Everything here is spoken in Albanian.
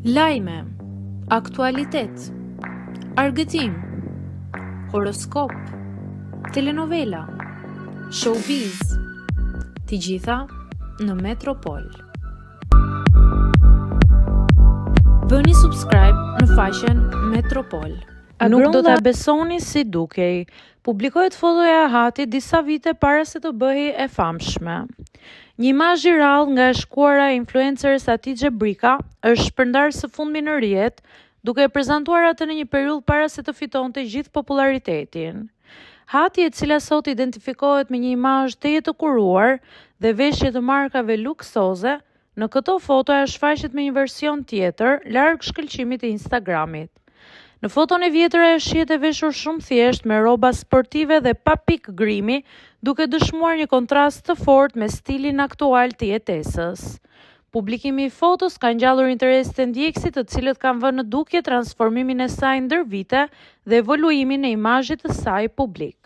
Lajme, aktualitet, argëtim, horoskop, telenovela, showbiz, të gjitha në Metropol. Bëni subscribe në faqen Metropol. Nuk do ta besoni si dukej. Publikohet fotoja e Hatit disa vite para se të bëhej e famshme. Një imazh i rrallë nga e shkuara e influencerës Hatice Brika është shpërndarë së fundmi në rrjet, duke e prezantuar atë në një periudhë para se të fitonte gjithë popularitetin. Hati, e cila sot identifikohet me një imazh teje të kuruar dhe veshje të markave luksoze, në këto foto ajo shfaqet me një version tjetër, larg shkëlqimit të Instagramit. Në foton e vjetër ajo shihet e veshur shumë thjesht me rroba sportive dhe pa pikë grimi, duke dëshmuar një kontrast të fortë me stilin aktual të jetesës. Publikimi i fotos ka ngjallur interes të ndjekësit, të cilët kanë vënë në dukje transformimin e saj ndër vite dhe evoluimin e imazhit të saj publik.